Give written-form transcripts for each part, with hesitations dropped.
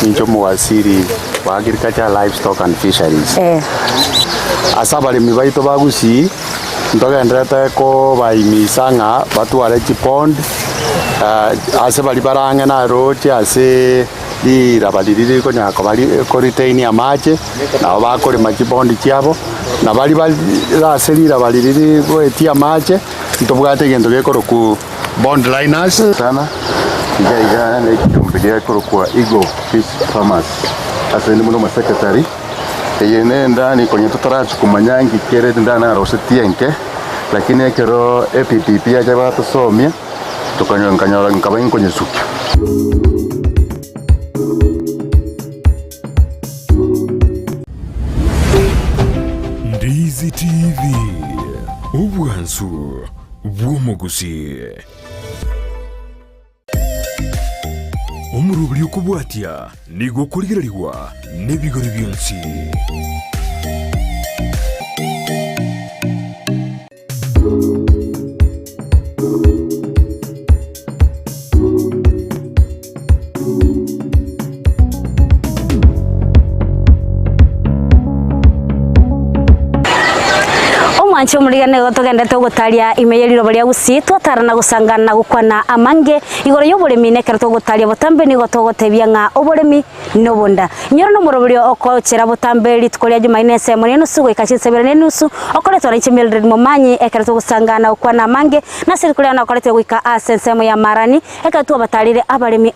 ninjo muwaziri wa agriculture, livestock and fisheries. Asa balimi baito bagusi ntogendete ko baimisanga batware chipond ase bali barange na roche ase lirabaliriri ko nyako bali ko retain amache na bakore machipondi chiabo na bali ase lirabaliriri ko etia amache ntobwate gendo gekoro ku bond liners sana iga ne kitumbidia ko kwa Eagle Fish Farmers ase ni muno secretary yene ndani kwenye tutarachu kumanyangi kere ndana rosetienke lakini kero APPP aja batusomia tukanyonganyora nkabayin kwenye suki. Ndizi TV ubwansu bw'omugusi omurubuli okubwatya nigo kuligirwa n'ebigori byonsi. Mwancho murigane gotogenda tugutaria imeyeriro bari agusi twatarana gusangana gukwana amange igoro y'uburemi nekera tugutaria botambe ni gotogotebya nga uburemi nobonda nyoro no murobrio okokera botambe litkoria Jumaine semone no sugo ikachisebera nusu okoleto ra chimildred momanyi ekera tugusangana gukwana amange na sirikulia na okolete gwika asensemo ya marani ekera tubatarire abaremi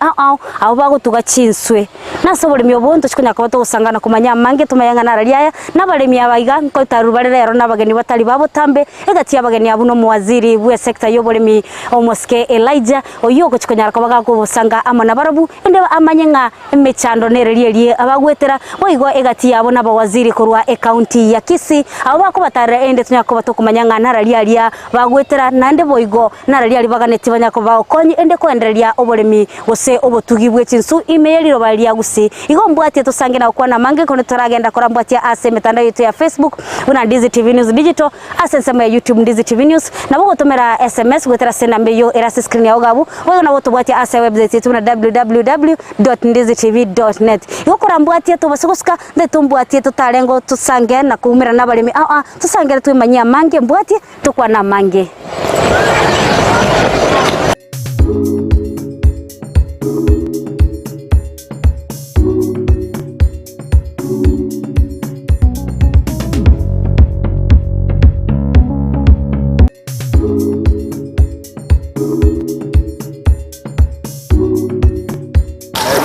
abo bagutuga chinswe na soburemi obuntu chikunya kwato gusangana kumanya amange tumayanga narariya n'abaremi abaiga ko tarubarere rero n'abageni batari babotambe egatia abageni abuno muwaziri bwe sector y'oburemi omoske Elijah oyo gochikonyara kabaga kubusanga amana barabu ende amanyenga emechando nereriye abagwetera boigo egatia abona bawaziri korwa county ya Kisii abo bakubatara ende tunyako batokumanyanga narariya bagwetera nande boigo narariya baganeti banyako bakonyi ende kwendereria oburemi gose obotugi bwe chinsu imeyeriro bali agusi igo mbwati tusange na kwana mange kono turagenda kora mbwati ase mitandao yetu ya Facebook una Ndizi TV News Digital asensema ya YouTube Ndizi TV News na bogo tomera SMS gwetera senda mbeyo erasi screen ya ogabu wewe na boto bwati ase website yetu na www.ndizitv.net yokora mbwati yetu basiguska ndeto mbwati yetu tarengo tusange na kuumira nabalemi tusange twimanyia mange mbwati tukwa na mange.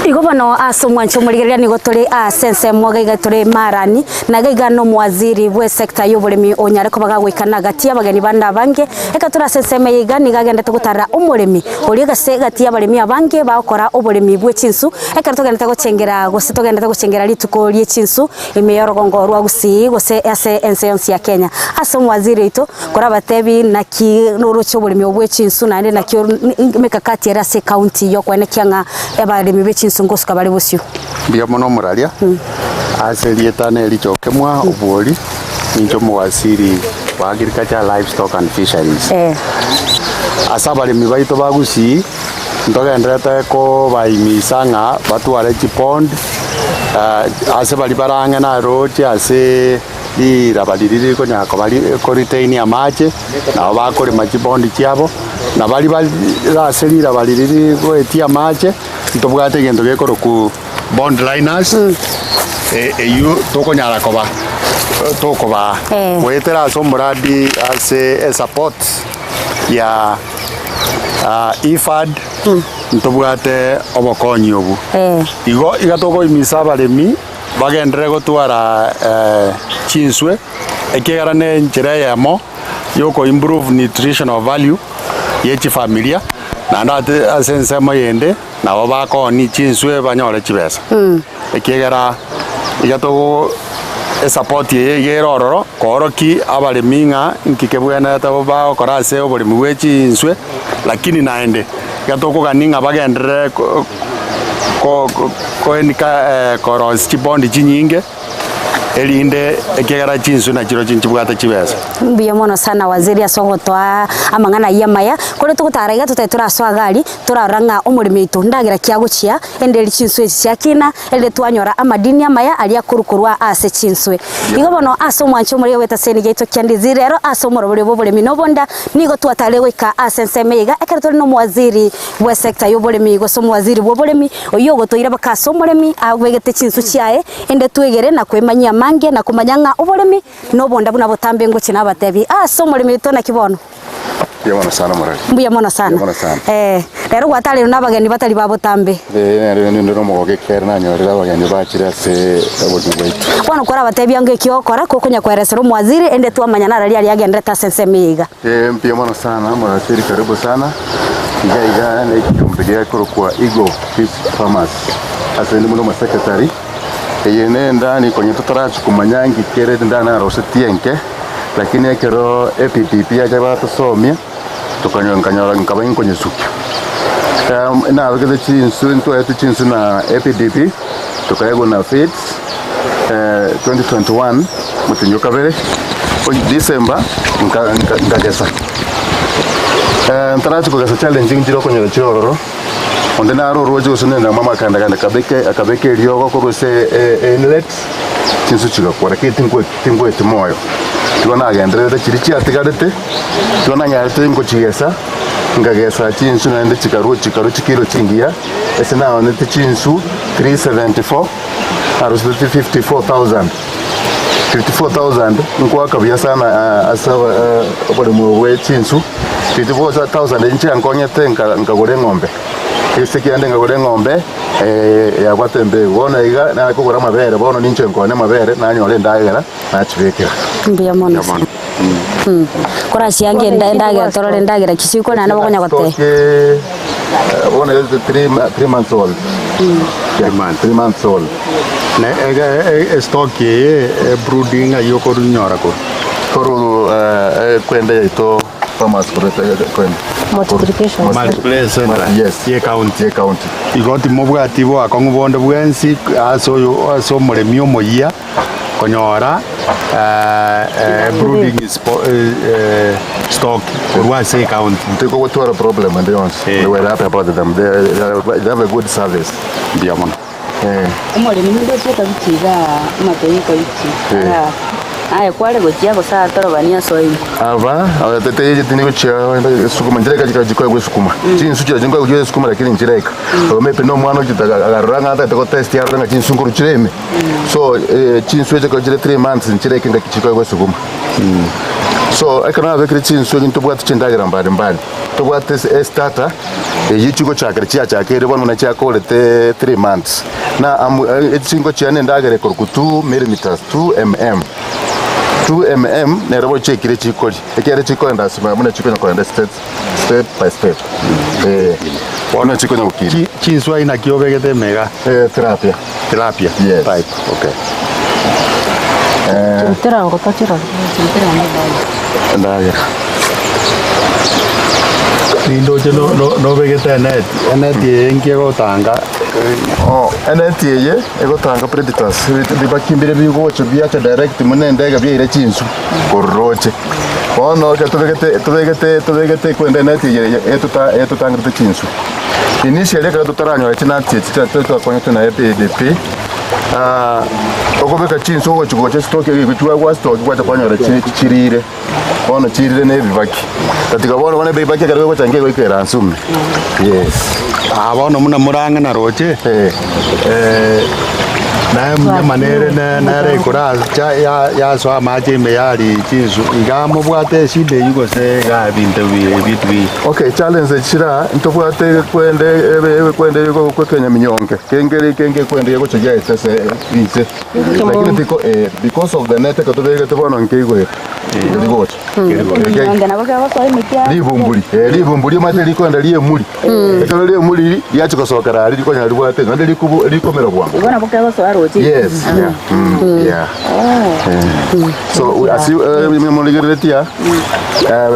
Igobano asomwancho murigeria ni gotore sense mwagaiga tore marani na gaiga no mwaziri bwe sector y'oburemi onyare ko bagagwikana gati abageni banda bange eka tura sense meyiga ni gagenda tugutara umuremi uri gase gati abaremi abange bakora oburemi bwe chinsu eka tugenda gucengera gose tugenda gucengera lituko lye chinsu imeyorogongo rwa gusi gose ase enseonsi ya Kenya aso mwaziri ito kora batebi na ki nurucho oburemi bwe chinsu na ende na ki mekakati era se county yokwene kyanga abaremi bwe chinsu ngoska bali busyo bia mono muraria aselietana elichokemwa obwoli ninjo muwaziri wa agriculture, livestock and fisheries. Asa balimi baito bagusi ntogendete ko baimisanga batware chipond ase bali barange na roche ase lirabaliriri ko nyako bali ko retain amache na bakore machipondi chiabo na bali ase lirabaliriri ko etia amache ntobwate gendo gekoro ku bond liners eyu tokonyara tokoba wetera so muradi ase support ya IFAD ntobwate obokonyi obu igo igatoko imisa baremi bagendere gotwara chinswe ekegarane njira yamo yoko improve nutritional value yechi familia na ndate asense mayende na bako ni chinswe banyore chibesa ekegera igato support ye rororo koroki abaleminga nkikebwena tabo ba korase obuli mwechi inswe lakini naende gatoko ganinga bagendere ko enika koros chibondi chinyinge elinde ekegara chinsu na chiro chinchibwata chibesa mbuya mono sana waziri asogotwa amang'ana yamaya kore tugutaraiga tutetura swagari turaranga umurimi itu ndagira kiaguchia endeli chinswe cyakina elde twanyora amadini amaya ali akurukurwa ase chinswe igo bono aso mwancho muri weta seni geito kyandizire rero aso morobore boburimi nobonda nigo twatale weka ase nsemeiga ekeretori no mwaziri we sector yoburimi go so mwaziri boburimi oyogo toira bakaso murimi agwegete chinsu cyae ende twegere na kwemanya mange na kumanyanga uburimi nobonda buna botambe ngo kina batebi aso murimi to na kibono Mbuya sana murari. Mbuya mono sana. Rero gwatale n'abageni batali babotambe. Ndero mugoge kerna nyorera abageni bakira se abodubaitu. Bwana kora batebya ngekiyokora ko kunya kweresera umwaziri ende twamanya narali ali agendeta sensemiga. Mbuya mono sana murari karibu sana. Iga na ikitumbigia kwa Eagle Fish Farmers. Asa ndi muno secretary. Yene ndani kwenye tutarachu kumanyangi kere ndana rosetienke. Lakini ekero EPPP ajaba tusomia tukanyora nkabanyi kwenye suki na wekeze chinsu ntuwa chinsu na EPDP tukayego na FEEDS 2021 mutinyoka vele December nkagesa ntarachu kugesa challenge njiro kwenye chirororo onde na roro waje usune na mama kanda akabeke ryogo kugose inlet chinsu chigakora kitingwe timoyo tubona agendere kirichi atigarete tubona nyarete ngo chigesa ngagesa chinsu nande chikaru chikiro chingia ese nawo nete chinsu 374 arusi 54,000 nkwa kabya sana asa obole muwe chinsu 54,000 inchi ankonyete ngagore ngombe ese kiande ngagore ngombe ya kwatembe wona iga na kugura mabere bono ninche nkone mabere na nyole ndagera na chibekera mbuya mono kora siange ndagira torole ndagira kisiko na nabonya gote wona is 3 months old 3 months old na ega stock brooding ayoko runyora ko koro kwenda ito farmers kwenda multiplication yes ye county igoti mubwati bwa kongubonde bwensi aso muremi omoyia konyora brooding stock kurwa say county tiko gutwara problem and they were happy about them they have a good service biamon umurimi ndo cyeta bikiga amategeko iki aya kwale gochia gosa torobania soyi ava tete yeje tini gochia sukuma njireka jikajikwa gwesukuma chinsu chira jingwa gujwe sukuma lakini njireka mepe no mwana ujitaga agaranga ata teko test yaro nga chinsu nguru chireme so chinsu yeje kajire 3 months njireka nga kichikwa gwesukuma so ekana vekre chinsu nto bwatu chindagira mbali to bwatu starter yichugo chakre chakere bwana na chakolete 3 months na chingo chiane ndagere korku 2 mm 2 mm nerabo chekire chikoli ekere chikoli ndasima muna chikoli kwenda step by step ona chikoli ukiri chinswa ina kiobegete mega therapy yes type okay terango tachira ndaga Lindo no vegeta net yengie gotanga net ye egotanga predators bibakimbire bigocho biacha direct munendega byaire chinsu koroche ono ke tuvegete kwenda net ye etutangirite chinsu initially ka tutaranywa chinati tatu akonyete na EPDP okobeka chinsu ogochigoche stock egitwa kwa stock kwa kwanyora chirire ono chirire ne bibaki katika bona bibaki kare ko change ko ikera nsumi yes abono muna muranga na roche na mnyamanere na rekora ya swa maje me yari chinsu igamo bwate shide yugo se ga bintu okay challenge chira ntobwate kwende yugo ko Kenya minyonke kenge kwende yugo chaja sasa bise lakini tiko because of the net ka tobege tobona nkego ndigocha libumbuli mate likonda liye muri ekalo liye muri yacho kasokara liko nyari bwate ngande likomera bwangu ubona bukego so aro Yes. Yeah. So as you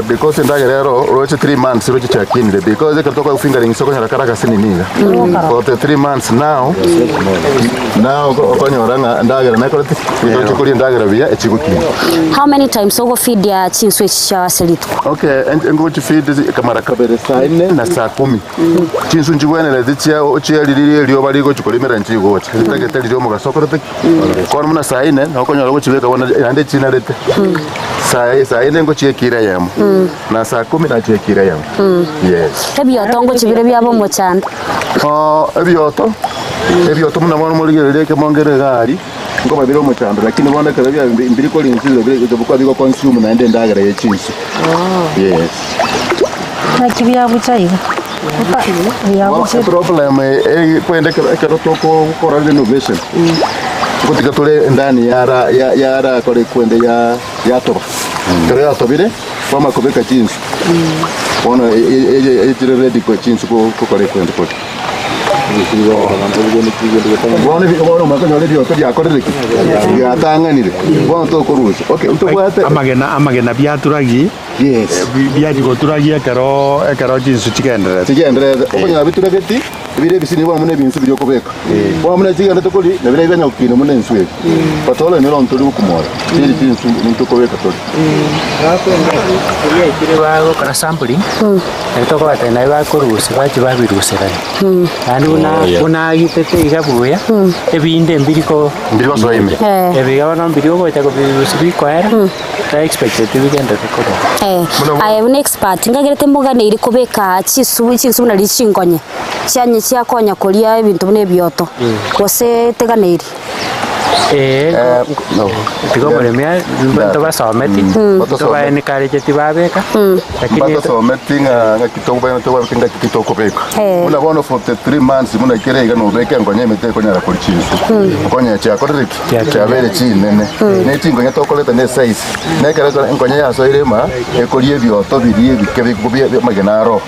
because in Dagerero, roach 3 months, roach check-in because they can talk about fingering so for the 3 months now how many times over feed ya chinswe cha selito? Okay, and go to feed kamara kabere saine na saa 10 chinsu njibwana la zitia ochia lilio bali go chukolimera nchigo wote tagete lio mu gasokorote kono muna saa 4 na okonyo go chibeka wana ande china lete saa 4 ngo chiekira yamo na saa 10 na chiekira yamo. Yes. Ebyoto ngo chibire byabo mu chanda. Ebyoto muna mwana muligere ke mongere gari ngo babiro mu chanda lakini bona kabya mbiri ko linzizo bikwa biko consume na ende ndagara ye chinsu. Yes. Na kibya buchaiga. The problem kwenda toko kora renovation kutika tole ndani yara kore kwenda ya toba kare ya tobire kama kubeka chinsu ona ready ko chinsu ko kore kwenda ko Bwana makanya leo to ya kore ya tanganire bwana to koruza okay utobwate amagena byaturagi. Yes. Byaji go turagia karo chinsu chigendere okonya bitura beti bire bisini bwa mune binsu byo kobeka bwa mune chigenda to koli na bire ganya kino mune nswe patola ni ronto lu kumora bire binsu nto kobeka to ye kire bago kana sampling to ko bata na ba korusi bachi babirusera kandi una yitete igabuya ebinde mbiriko so ime ebiga bana mbiriko ko tako birusi bikwara ta expected bigenda ko I am an expert ngagerete mboga ne iri kubeka chisu na lichingonye cyanye cyakonya kolia ibintu bune byoto kose teganeri no tigo muremia to basometi to baene kare jeti babeka lakini to someti nga kitomba to babeka kitoko beka una bono for the 3 months muna kirega no beka ngonye mete konya la kolchinsu konya cha kodrik cha bere chinene ne chingonya to koleta ne size ne kare ngonye ya so irema ekolie byoto birie bikebe kubye magenaro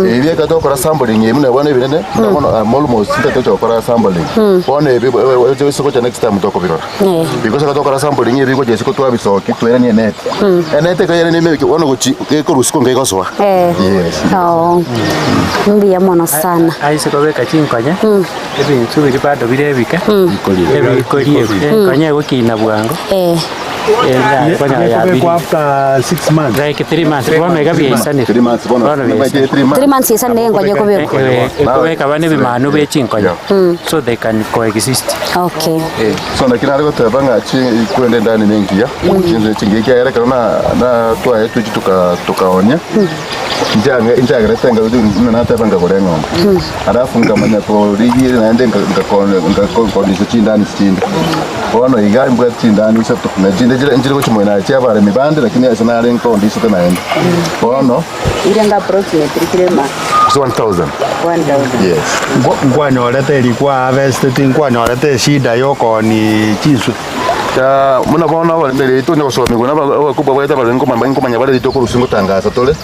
ebye ka to kora sampling muna bono binene bono almost to to kora sampling bono ebe so ko next time to ko because I talk sampling here because Jessica to have so keep to any net and I take any make one go ke korusi ko ngeko so yes oh mbi ya mona sana ai se ko beka chinkonya ebi nsubiri bado birebika ebi kolie konya go kina bwango after 6 months like 3 months bono mega biesani 3 months bono 3 months isane ngoje ko beko beka bane bimanu be chinkonya so they can coexist. Okay. So na kina rego tabanga chi kwende ndani mengia chinzo chingeke era kana na twa yetu tukaonya njanga retenga udu na tabanga gorengo alafu ngamanya ko ligi naende ngakoni chindani chinda bono iga mbwa chindani seto na njire ko chimwe cha bare mibande lakini asana renko ndiso naenda bono iranga approximately kilema 1000 yes ngwanyorete ilikuwa harvested ngwanyorete shida yoko ni chinsu muna bona wale to nyo so miguna ba kubwa bwa taba ngo manya bale to kurusingo tangaza tole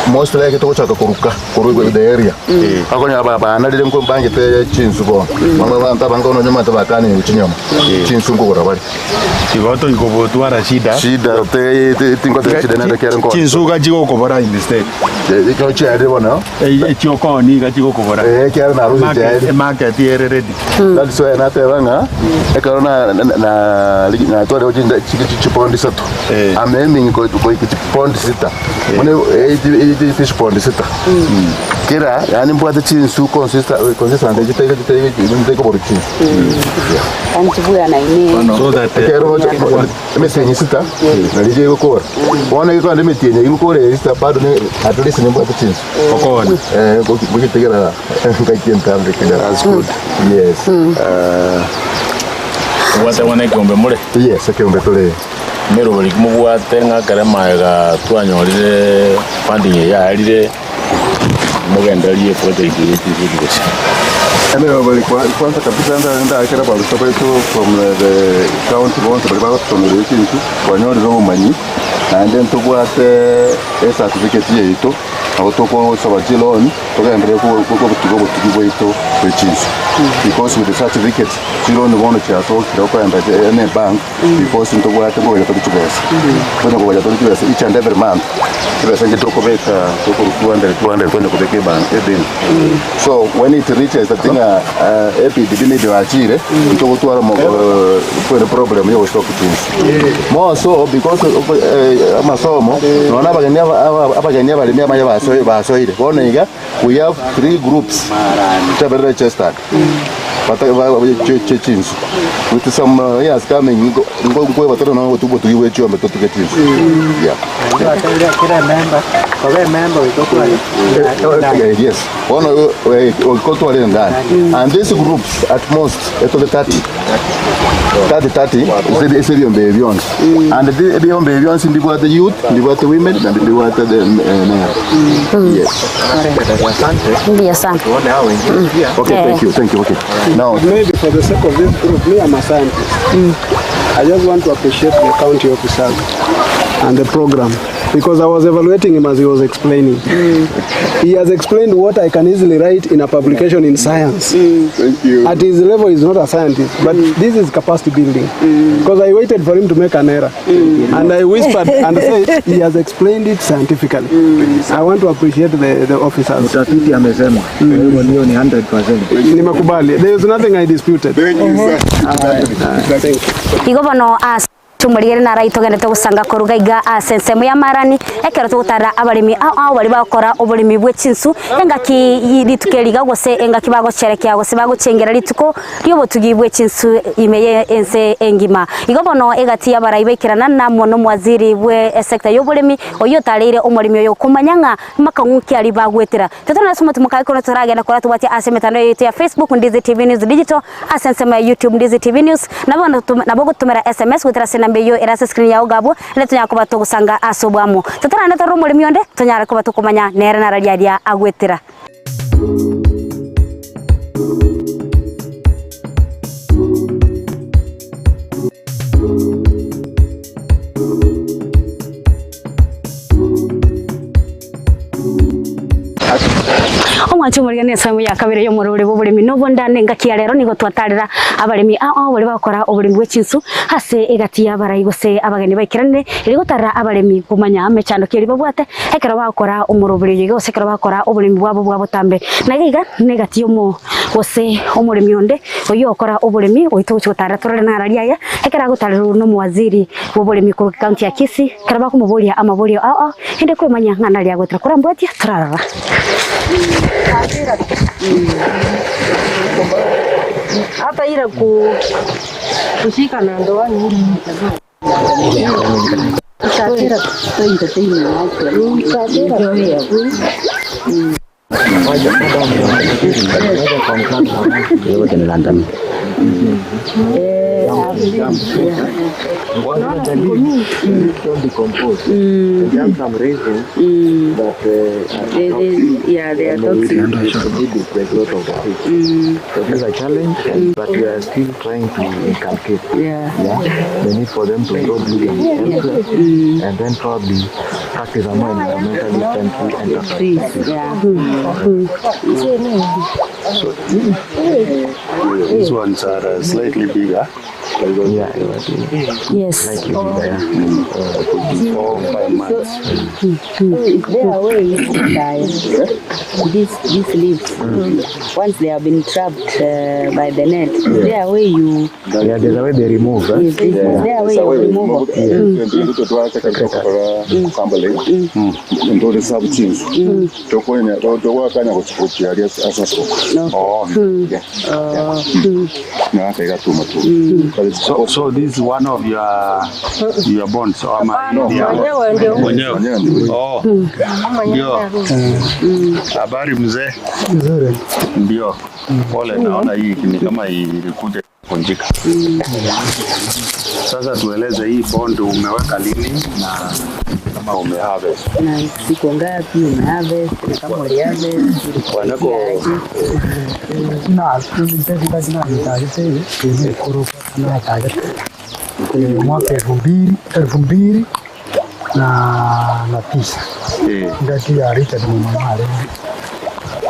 most like to chaka kuruka the area akonya ba na lile ngo bange te chinsu bo mama ba ntaba ngo nyoma taba kani uchinyoma chinsu ngo gora bale igoto ikobo twara shida te tingo te shida na kero ngo chinsu ga jigo ko bara in the state ko chia de bona chioko ni ga jigo ko bara kero na ruzi te market here ready that's why na te banga ekaro na to leo jinda chipondi sato amemi ko chipondi sita mune 80 fish pondi sita kira yani mbwate chinsu consistent jite ko borchi antibuya na ine so that kero mesenyi sita na lije ko kora bona ko ande metenye ko re sita bado ne at least ne mbwate chinsu okona ko kitegera ngakienta ambe kida as good yes wate wane kiombe mure yes kiombe tole mero bali kumubwate ngakare maega twanyorire funding ya arire mugenderie project yetu zigose mero bali kwanza kabisa nda akira ba stopa from the county bonds bali ba from the city twanyorire umanyi and then tubwate certificate yetu abo toko saba chiloni tokaendelea kutugo bwetu bwechinsu because with the certificate chiloni bono chato kiroko enda ene bank because ntobwate boya tukibesa bono boya tukibesa each and every month kibesa ngitoko beka toko 200 kwenda kubeka bank edin so when it reaches the thing EPD maybe wachire ntoko twara mo for the problem yo stock chinsu more so because amasomo nona abagenya bali mya basoire bono iga we have 3 groups that are registered but chinsu with some years coming go watoto na watu botu iwe chombe to get chinsu yeah yes one go to wale ndani and these groups at most to the 30 is the beyond and the beyond ndiko the youth ndiko the women and ndiko the men yes Yes, sir. okay thank you okay now maybe for the sake of this group me I'm a scientist I just want to appreciate the county officer and the program because I was evaluating him as he was explaining. He has explained what I can easily write in a publication in science. thank you At his level he's not a scientist, but this is capacity building. Because I waited for him to make an error and I whispered and said he has explained it scientifically. I want to appreciate the officers. Utafiti amesema hiyo ni 100%. Nimekubali. There is nothing I disputed. thank you sir Thank you. Igobono as tumurigere na raito gende tugusanga kuruga iga asensemo ya marani ekero tugutara abarimi ao bari bakora oburimi bw'echinsu engaki yiditukeriga gose engaki bagocherekea gose bagochengera rituko ryobo tugibwe chinsu imeye ense engima igobono egati ya baraibekirana na mono mwaziri bwe sector y'oburimi oyo tarire omurimi oyo kumanyanga makanguki ari bagwetera tetona somo tumukai kono turagenda kora tubati asemetano yetu ya Facebook Ndizi TV News Digital asensemo ya YouTube Ndizi TV News nabogo tumera SMS gutera mbeyo erase screen ya ugabo leto yakuba tugusanga asobwamo tatana ndata rumuri mionde tonyara kuba tukumanya nera na radiadia agwetira omwacho murigane samu ya kabere yo murure b'oburimi no bondane ngakiya rero nigo twatarira abarimi bari bakora oburimi bw'echinsu hase egati ya barayigose abageni baikirane irigo tarira abarimi kumanya amechando kiri babwate ekera bakora umurubiri yose ekera bakora oburimi bwabo tambe nagiga negati yo mo gose omurimi onde oyo okora oburimi oito gutarira torore na rariya ekera gutarira no mwaziri b'oburimi ku county ya Kisii kera bakumuburia amaburio ende kwemanya ngana lya gutira kurambwatia turara hapa ila kushika na ndoa ni Tatira they are toxic. So there's a challenge, but we are still trying to inculcate. The need for them to go vegan and then probably practice a more environmentally friendly enterprise. so these ones are slightly bigger. Yes. Slightly bigger. 4 or 5 months. There are ways to dye these leaves. Once they have been trapped by the net, there are way you. There's a way they remove. Yes, there are way you remove. So this is one of your bonds or habari mzee. Nzuri. Ndio. Pole, naona hii ni kama ilikuja kunjika. Sasa tueleze hii bond umeweka lini na kama umeharvest. Na siku ngapi umeharvest na kama uliharvest wanako na tunataka nitaje kuru na taje mwaka 2000 na tisa. Ngati ya Richard Mumamale.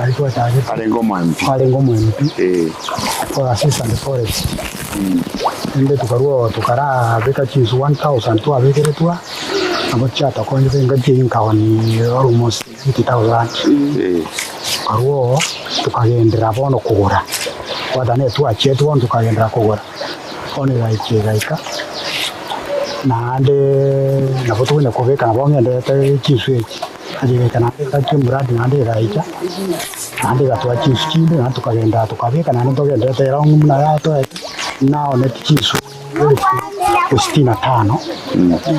Alikuwa taarifa. Alengo MP. For assistant forest. Ende tukara beka chinsu 1000 tu abekere tu. Abo chata ko nje ngati inkawani almost 50,000. Karuo tukagendera bono kugura. Wadane tu achetu wantu tukagendera kugura. One gaika. Nande napotu ne kobeka na bonge ndete chiswe. Aje kana kati muradi nande gaika. Nande gatwa chiskinde na tukagenda tukabeka na ndo ndete rangu mna yato nao ne chiswe. 65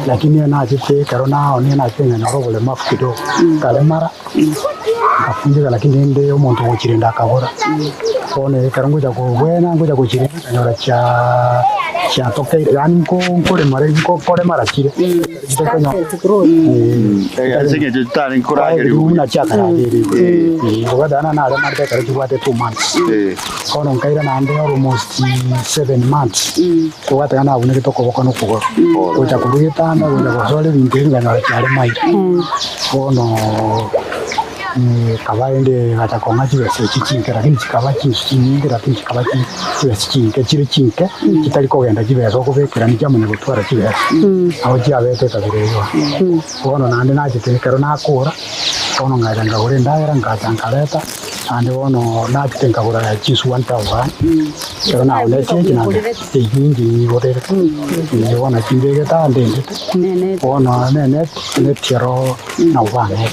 lakini na jite karona oni na kenya na robo le mafukido kale mara afunje lakini ndio umuntu wochirinda akabora one karanguja ko bwena ngoja kuchirinda nyora cha toke yani ko kore mara chire asenge jitani kurage una chaka na diri wada na ale marka kare juwate 2 months kono kaira na ande almost 7 months ko wata na une kitoko bokono kugo ko cha kuruita na ngoja ko sole vintenga na chare mai kono kabaende gata konga chibese chichinke lakini chikaba chinsinge lakini chikaba chibese chinke chire chinke kitali kogenda chibese okubekera ni jamune gutwara chibese aho cyabete kabireyo kono nande nakite kero nakura kono ngaja ngahore ndaera ngatankaleta ande wono nakite ngahora chisu 1000 kero na ulete kinande teyingi godere ni wona chindege ta ndende wono nene tiero na wane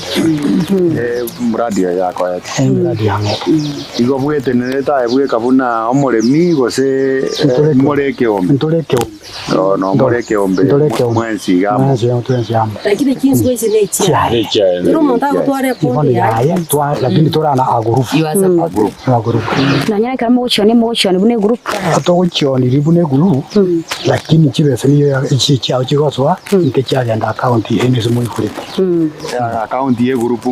muradi yako yati muradi yangu igo bwete neta ebwe kabuna omoremi gose moreke ombe no moreke ombe mwensi gamo lakini kinzo hizi ni chia ndio mtaka kutware poni ya twa lakini torana agrupu na nyaka kama uchoni bune group ato uchoni ribune group lakini chibese niyo ichi chao chigoswa nke cyagenda account ene zo muri kuri account ye group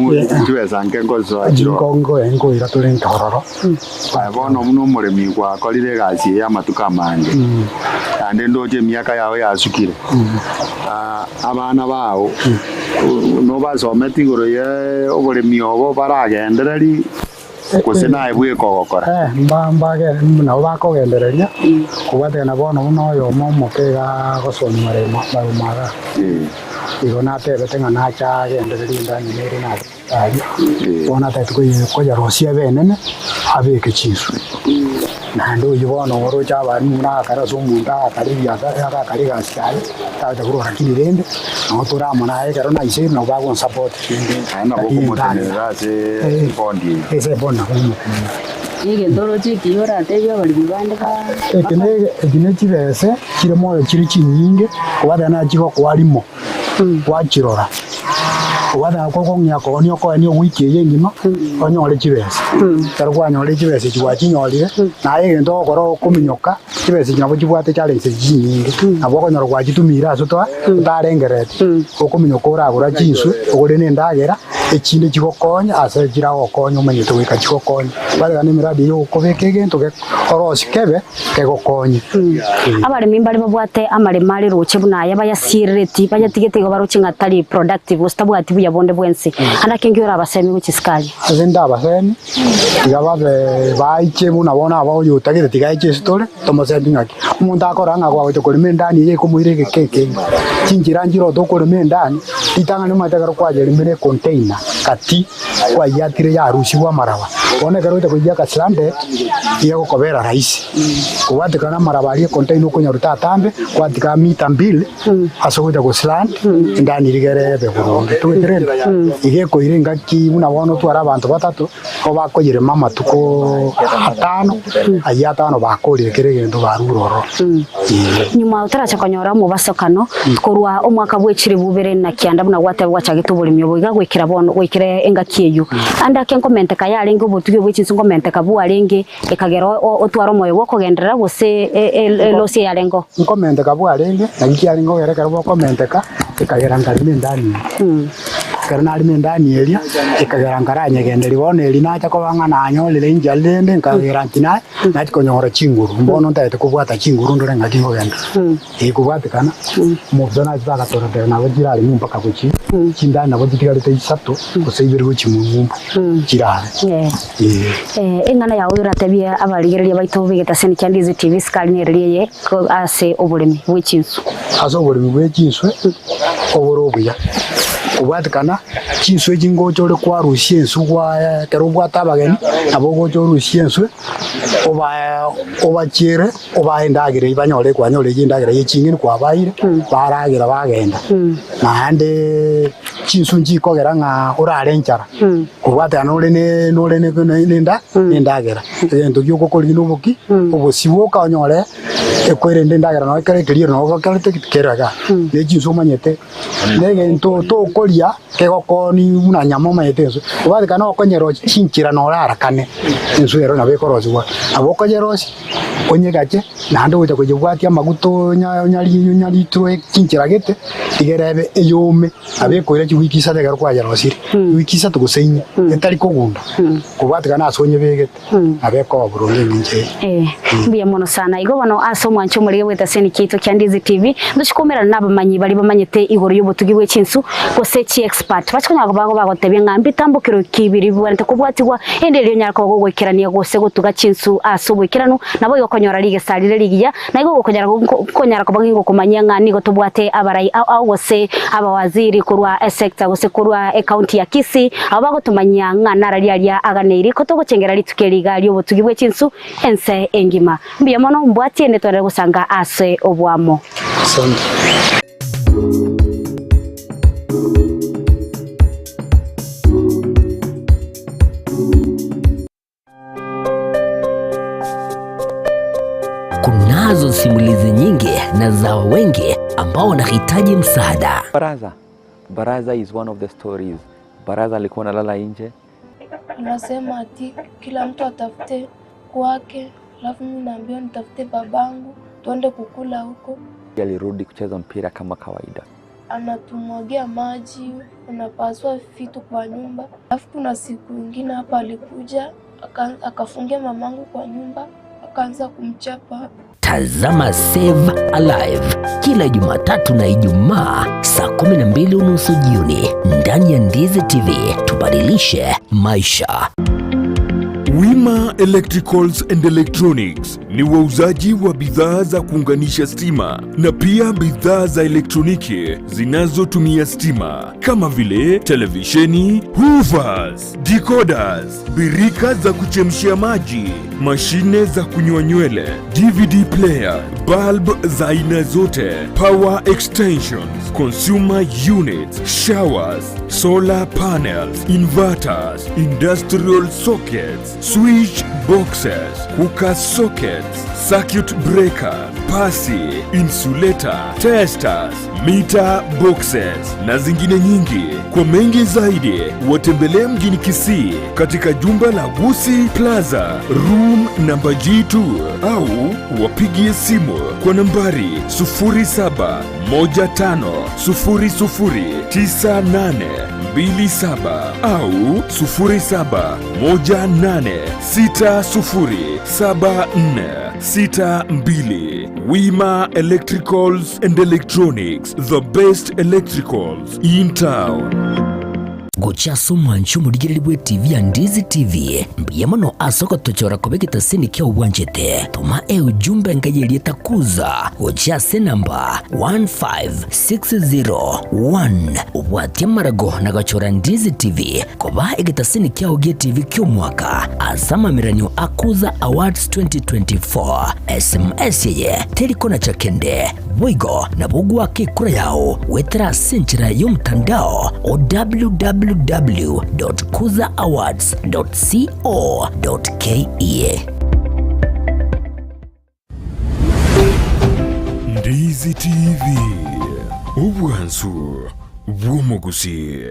chibese anke ngozo Kongo engo iratore ntororo bono muno muremi kwa kolire gaci ya matuka manje ande ndoje miaka yawe yasukire abana bawo no basometi goro ye oburemi obo baragendereri kose nae bwe kogokora mbambage na bakogenderenya kubate na bono uno yo momo kega gosoni maremo barumaga igo na tebe tenga na cha gendereri ndani nere na bona tatu ko ya rosia benene abeke chisu na ndo yibono woro cha bari muna kara so munda kari ya kari gasai ta ta guru hakili rende no tora mona e karo na ise no ba gon support ana boko motenera se bondi ese bona Yege ndoro chiki yora tebya bali bibandika ekine chibese kiremo kiri kinyinge kubada na chiko kwalimo kwachirora kubada ko nyako onyo ko ni wiki yengima onyole chibese karo kwanyole chibese chiwachinyorire na yege ndo koro kuminyoka chibese nyabo chibwate challenge chinyinge abo konyoro kwachitumira asotwa tarengerete okuminyoka uragura chinsu ogore ne ndagera ekinde chikokonya ase jira okonya umenyete wika chikokonya bale ne miradi yo kobekege ntoke orosi kebe kegokonya abale mimbali babwate amale mali roche buna yaba yasireti bayatigete go baroche ngatali productive ustabwati buya bonde bwensi ana kengiora abasemi guchiskali azenda abasemi igababe baiche buna bona abo yo tagete tigaiche store tomosendi ngaki umuntu akora ngakwa gote kolime ndani ye kumuirege keke chinjira njiro to kolime ndani itanga ne matagaro kwa jeri mene container kati kwa yatire ya harusi wa marawa one karo ite kujia kaslande iyo kobera rais kuwate kana marawa ile container ko nyaruta tambe kwa tika mita 2 asokuja ko sland ndani rigerebe kuronde tuitirenda ige ko irenga ki una wono twara abantu batatu ko bakoyire mama tuko 5 ayatano bakorire keregendo baruroro nyuma utaracha konyora mu basokano korwa omwaka bwechire bubere na kianda buna gwate gwachagite bulimi obuiga gwikira bono gwikire enga kieyu anda ke comment ka yale ngo botuge bwechinsu comment ka bwa lenge ekagero otwaro moyo wokogendera gose losi yale ngo comment ka bwa lenge na kiali ngo yerekera bo comment ka ekagera ngalime ndani karena ari ndani elia ikagera ngaranya genderi wone eli nacha ko banga na nyolele injalende nkagera ntina nachi konyora chinguru mbono ndaite kubwata chinguru ndore ngakingo genda ikubwate kana mu zona zaka torode na bajira ari mpaka kuchi chindana nabo digarite isato kuseibere kuchi mu kirare engana ya uyura tabia abaligereria baito bigeta seni Ndizi TV skalinyererie ko ase oburemi bw'ichinsu aso oburemi bw'ichinsu oburobuya kubatikana chinsu ejingochore kwa rushiensu kwa kero bwatabageni abo gocho rushiensu obachere obaendagire ibanyore kwanyore yindagire yechingini kwa baire baragira bagenda nande chinsu njikogera nga urarenchara kubatikana nenda ndagera ento gyokokori nubuki obosiwo kanyore ekwerende ndagera no kare kiriyo no kare tekeraga ne chinsu manyete nege to koria kegokoni una nyamo mayetezo ubatikana okonyero chinchira no rarakane insu ero nabe korozwa abokonyerosi onyegache nando uja kujibwatia maguto nyali tro chinchira gete tigerebe eyome abe koira chiwikisa tegero kwa yarosiri wikisa tugusenya etari kogunda kubatikana asonye begete abe ko buronge nje mbiya mono sana igo bano aso mwancho muri weta seni kito kya Ndizi TV ndushikomera nabamanyi bali bamanyete igoro yobutugi bw'ichinsu kosechi expert bachonya bago bagotebye ngambi tambukiro kibiri bwante kubwatigwa endelyo nyarako gogwekerania gose gutuga chinsu aso bwekirano nabo yokonyora lige salire ligiya na igo gokonyara ko bangingo kumanya ngani gotubwate abarai au gose abawaziri kurwa sector gose kurwa county ya Kisii abago tumanya ngana ralialia aganeiri kotogo chengera litukeliga lyo butugi bw'ichinsu ense engima mbiya mono mbwati ende tore gusanga ase obwamo Kunazo simulizi nyingi na za wengi ambao wanahitaji msaada. Baraza is one of the stories. Baraza alikuwa analala nje. Anasema ati kila mtu atafute kwake, alafu mimi naambia nitafute babangu tuende kukula huko. Alirudi kucheza mpira kama kawaida. Anatumwagia maji, anapasua vitu kwa nyumba. Alafu kuna siku nyingine hapa alikuja akafungia mamangu kwa nyumba, akaanza kumchapa. Tazama Save Alive kila Jumatatu na Ijumaa saa 12:30 jioni ndani ya Ndizi TV. Tubadilishe maisha. Wima Electricals and Electronics ni wauzaji wa bidhaa za kuunganisha stima na pia bidhaa za elektroniki zinazotumia stima kama vile televisheni, hoovers, decoders, birika za kuchemshia maji, mashine za kunyoa nywele, DVD player, bulb za aina zote, power extensions, consumer units, showers, solar panels, inverters, industrial sockets, switch boxes, cooker sockets, circuit breaker, pasi, insulator, testers, meter boxes na zingine nyingi. Kwa mengi zaidi watembelee mjini Kisii katika jumba la Gusii Plaza room namba G2 au wapigie simu kwa nambari 0715009827 au 0718607462. Wima Electricals and Electronics, the best electricals in town. Gochaso mwancho muligiriri bwe TV ya Ndizi TV mbiyamano asoko tochora kobegeta seni kia uwanjete toma ujumbe ngayelie takuza gochase namba 15601 uwatia marago na gachora Ndizi TV koba egeta seni kia ugie TV kio mwaka azama miranyo akuza awards 2024 SMS yeye teliko na chakende Wigo na bugu wake kura yao wetera senchira yomtandao o www.kuzaawards.co.ke. Ndizi TV ubwansu bw'omugusi.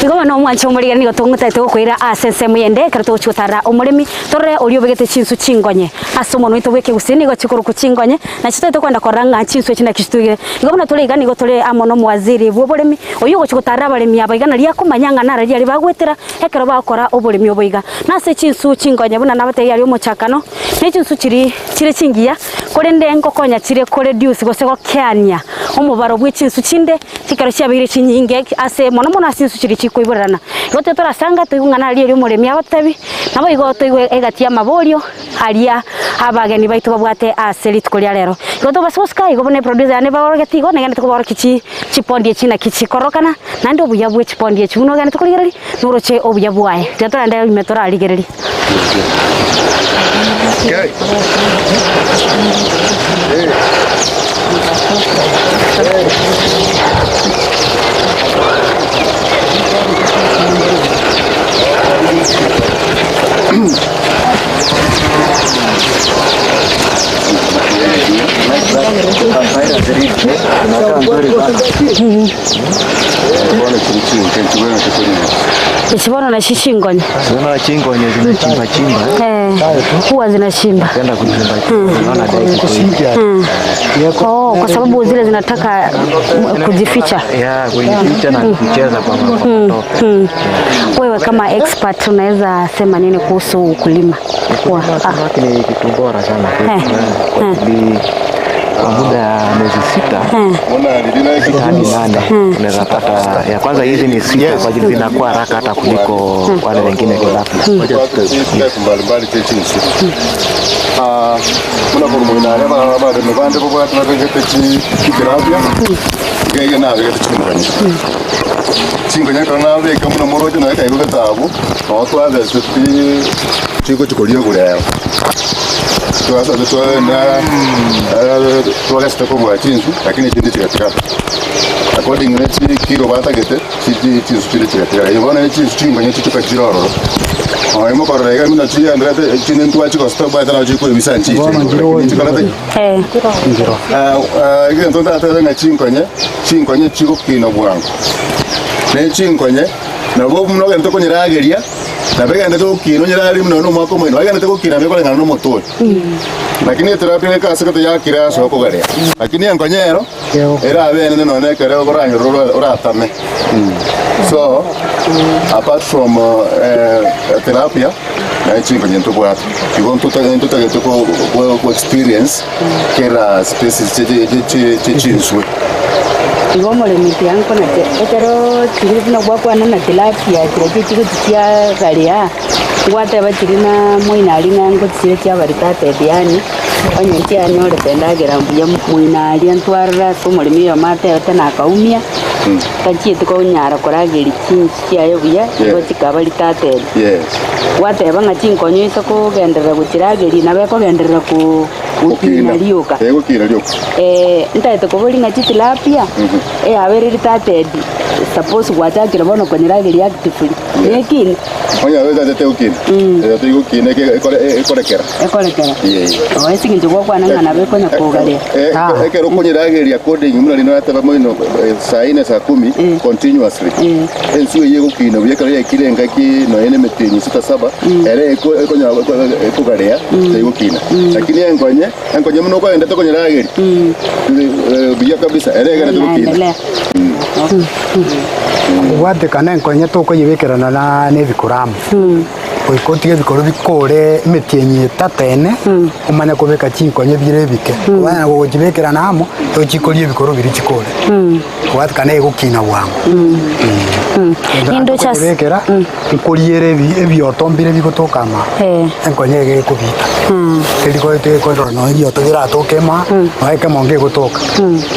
igo no mwancho muri ni gotungute tukwira asense muyende karato chutara umurimi torre uri obegete chinsu chingonye asomo no itobeke gusini go chikuru kuchingonye na chito kwenda koranga chinsu china kistugire igo na tole igani go tole amono mwaziri bw'oburimi oyo go chutara abarimi abaigana ria kumanyanga nara ria bagwetera ekero bakora oburimi oboiga nase chinsu chingonye buna nabate yari omochakano ne chinsu chiri chingia kore ndengo konya chire kore reduce go sego kyanya omubaro bw'ichinsu chinde chikaro cyabire chinyinge ase mono mono asinsu chiri chikoiborana gote torasanga tuyungana ria ri murimi abatabi nabo igoto egatia maborio aria abageni baitu babwate aseli tukoria rero goto basoska igobone producer ne bagorogeti go negene tukoboro kichi chipondie china kichi korokana nandi obuya bwe chipondie chuno gane tukorigeri nuroche obuya bwae tetora nda imetora aligereri Okay. Isibono na shishingonye. Sibono na chingonye zinachimba chimba. Huwa zinachimba. Kwenda kuchimba chimba. Unaona dai kusingia. Oh, kwa sababu zile zinataka kujificha. Yeah, kujificha na kucheza kwa mtoto. Wewe kama expert unaweza sema nini kuhusu ukulima? Samaki ni kitu bora sana. Kwa muda ya miezi 6 hadi 8 unaweza pata ya kwanza. Hizi ni sita kwa ajili zinakuwa haraka hata kuliko wale wengine kilafi. mbalimbali chinsu muna por muina reba baba de bande boba tuna vegete kibirabia gege na vegete chingani chinganya kana vega muna moroje na kai vegete tabu no to ave suti chico chikolia gure tuasa to na to lesta como chinsu lakini chindi chikatika according na kiro bata gete chinsu chindi chikatika ibona chinsu chinganya chichuka chiroro Mo korrega mina chi andate chinen tu achi costa ba tana chi ko bisa chi chi kala te ngiro igen to ta ta nga chinkonye chi ko kino bwango ne chinkonye na bo mno ga to ko nyirageria na bega ndo kino nyirari mno no mako mino aga ndo ko kina me ko ngana no moto lakini terapia ka saka ya kira so ko gare lakini enkonyero era bene no ne kare ko ranyo ora tame so apart from terapia na chinkonye to bwa you to get to experience kera species che chinsu Igomo le miti yanko na etero chiri na bwa na tilapia chiri chia galia wate ba chiri na moina ali nango chiri chia baritate diani onye chia nyore pendagira mbuya moina ali antwarra so molimi yo mate tena kaumia kanchi tuko nyara korageri chinchi chia yo buya go chikabali tate wate banga chinkonyo isoko gendera guchirageri na beko gendera ku ukina lioka ntaete koboli nga chitilapia avereri tate suppose watakira bono konyerageri actively nekini onya weza tete ukina tete ukina ekorekera oesinginje gwakwana ngana beko nyakugaria ekero konyerageri according muna lino ate bamoino saa 4 saa 10 continuously ensuwe yego kina buyeka yakirenga ki no ene metinyi 6 7 ere ekonya ekogaria tete ukina lakini enkonye mno kwa enda toko nyirageri biya kabisa erega tukina wate kana enkonye toko yibekerana na ne bikuramu oikotige bikoro bikore metienye tatene umanya kubeka chinkonye bire bike wana go jibekerana amo to chikolie bikoro biri chikore wate kana egukina wangu indo chas bekera nkoliere ebioto mbire bigotokama enkonye ege kubita eliko ete ko no ebioto bira tokema waike monge gotoka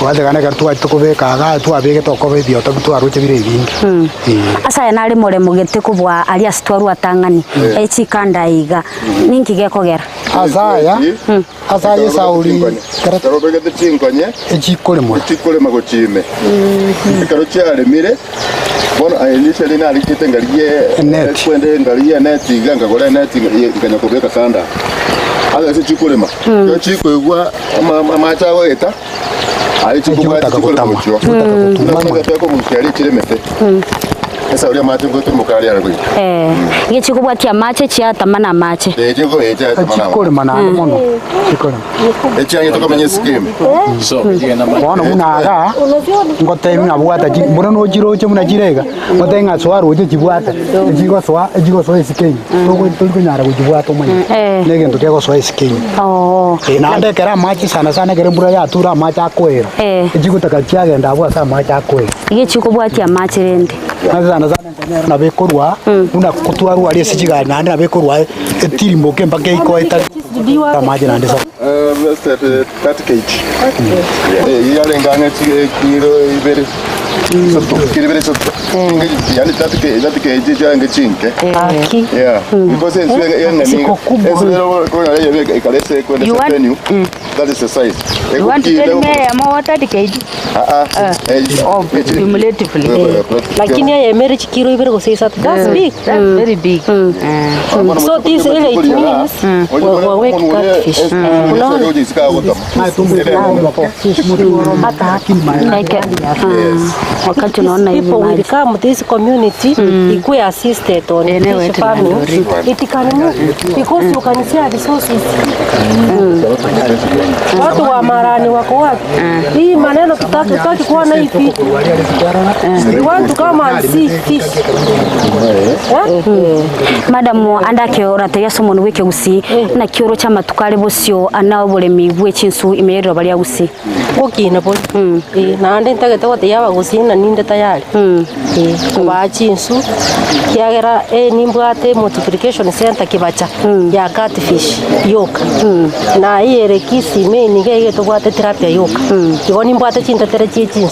wate kana kartu atukubeka ga tu abege toko ebioto bitu aruche bire bingi asa na ari more mugete kubwa ali astwaru atangani echikanda iga ninki gekogera azaya sauri karo begete chinkonye echikole magochime karo chiare mire bono initially na alikite ngaliye kwende ngaliye net iganga gore net iganya kubeka sanda ala se chikulema yo chikoigwa amacha weta ali chikubwa chikole mocho tutaka ko mushari chiremete esa uri amache ngo tumukari ara gwi gichiko bwatia mache chia tamana mache chiko echa tamana chikore manano mono chikore echa to kamenye scheme so yena wana munaga ngote mina bwata mbona no jiroche muna jirega ngote nga swaro je jibwata jigo swa isikeni to kunyara kujibwata mwe nege ndo kego swa isikeni na ande kera machi sana kere mbura ya tura machi akwera jigo takachiage ndabwa sa machi akwera gichiko bwatia mache rende sana na bekorwa una kutwaru ali sijiga na ande bekorwa tirimo kemba ke ko eta maji na ande sa 30 kg yale ngane kilo ibere kilo sotto yani 30 kg jange chinke yeah because it's ngani ikalese kwenda venue that is the size you want to tell me more 30 kg cumulatively lakini ya marriage kilo ibere go say that's big, that's very big so this really it means we catfish wakati unaona hivi people will come to this community ikuwe assisted on fish farming it can move because you can see the resources watu wa Marani wako wapi hii maneno tutaki kuona hivi we want to come and see fish madam andake orate yasomonu weke gusi na kioro cha matukale bosio anawo bulemi bwechinsu imerero bali agusi okina bo na ande ntagete wote yaba gusi na ninde tayari kuba chinsu kiagera nimbwate multiplication center kibacha ya catfish yoka na iyere kisi meni gege to bwate terapia yoka kiboni mbwate chintetere chinsu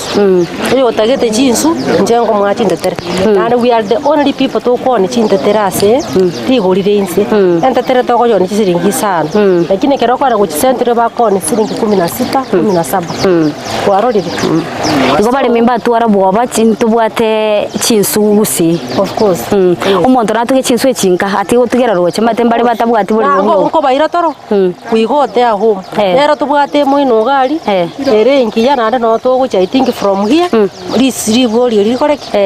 iyo tagete chinsu njengo mwa chintetere and we are the only people to kuona chintetere ase tigorire inse entetere to ko yoni siringi sana lakini kero kwa ku center ba kone siringi 16 17 warorire igo bale mimba twara bwoba chintu bwate chinsu gusi of course umuntu natuge chinsu echinka ati gutugera roche matembale batabwati buri ngo ko bayira toro wigote aho rero tubwate mwino gari erengi yana ande no to gucha I think from here risiribori rikoreki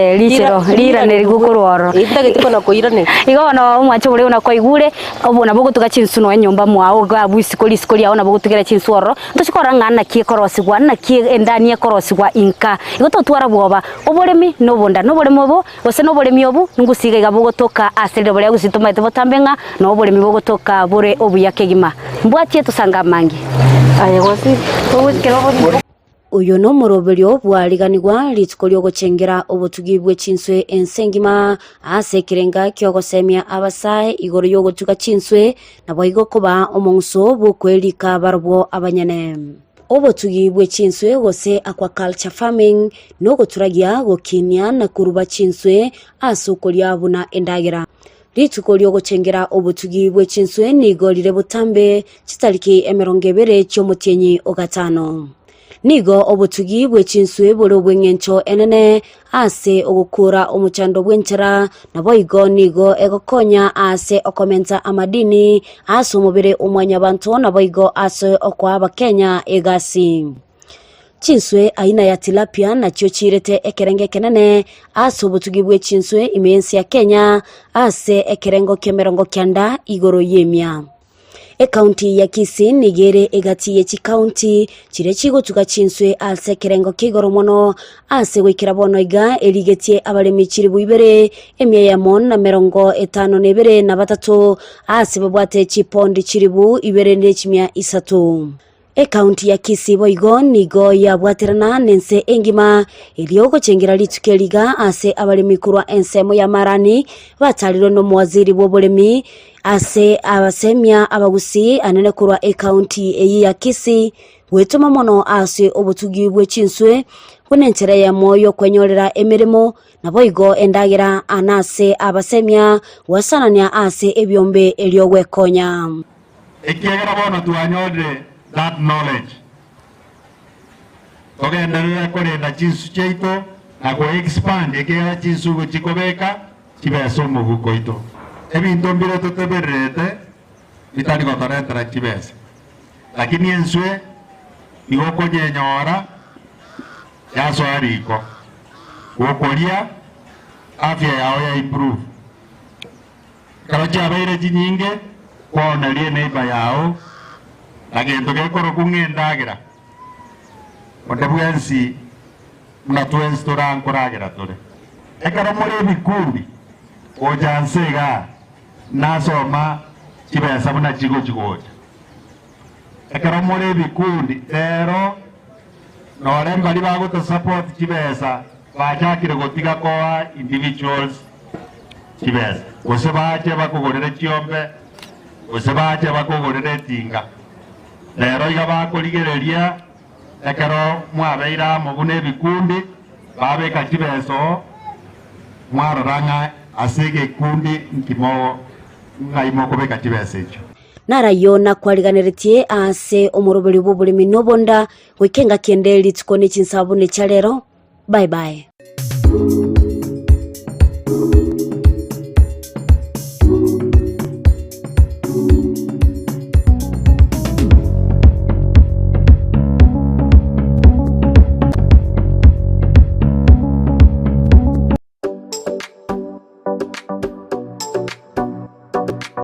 lira ne rigukororo itagitiko na koirane igo no mwacho uri una koigure obona bogutuga chinsu no nyomba mwao gabu isikoli aona bogutugera chinsu oro ntuchikora ngana kie korosi gwa na kie endani korosi gwa inka igo to twara bwoba oboremi no bonda no boremo bo ose no boremi obu ngusiga igabogotoka asere bole gusituma ite botambenga no boremi bogotoka bore obuyake gima mbwatie tusanga mangi aya wasi uyu no muroberio bwariganirwa ritkolyo gochengera obutugi bwe chinswe ensengima asekirenga kyogosemia abasae igoro yo gotuga chinswe nabo igokoba omongso bwokwelika barbo abanyane obutugi bwe chinswe gose aquaculture farming no goturagia gokinia na kuruba chinswe asukoria buna endagera ritukorio gochengera obutugi bwe chinswe nigorire butambe chitariki 20 cyomutienyi ogatano nigo obutugi bwe chinswe bolo bwengencho enene ase ogukura omuchando bwenchera nabo igo nigo egokonya ase okomenta amadini ase omubere omwanya bantu nabo igo ase okwaba Kenya egasi chinswe aina ya tilapia na chio chirete ekerenge kenene ase obutugi bwe chinswe imensi ya Kenya ase ekerengo kemerongo kyanda igoro yemia county ya Kisii nigere egati ye county chire chigotuga chinswe ase kerengo kigoro mono ase gwikira bono iga erigetie abaremi chiri buibere emya ya mon na 52 na batatu ase babwate chipondi chiribu ibere nechimya isatu county ya Kisii boigo nigo ya bwaterana nense engima eliogo chengera litukeliga ase abaremi kurwa ensemo ya Marani bataliro no mwaziri bw'oburemi ase abasemya abagusi anene kurwa county eyi ya Kisii wetuma mono ase obutugi bwe chinswe kunenchera ya moyo kwenyorera emirimo naboigo endagera anase abasemya wasanania ase ebyombe eliogwekonya ekiagera bono tuanyore that knowledge togenderera korenda chinsu cheito na go expand ekiagera chinsu gochikobeka chibeso muguko ito ebintu mbire tuteberete bitari gotoretera chibese lakini enswe igoko nyenyora yaso ariko gokoria afya yao ya improve karacha abaire jinyinge kwona lie neighbor yao agento gekoro kungendagira onde bwensi muna twensi nkuragira tore ekara muri bikundi ojansega nasoma chibesa buna chigoja ekara muri bikundi rero nore mbali bago support chibesa bajakire gotiga kwa individuals chibesa gose baje bakugorere chiombe gose baje bakugorere tinga rero iga bakorigereria ekero mwabeira mugune bikundi babeka chibeso mwaroranga asege kundi nkimo ngaimo kubeka chibesa echo narayona kwariganiretie ase omuroberi bw'oburimi n'obonda gwikenga kende litiko n'ekinsabune kya lero. Bye bye.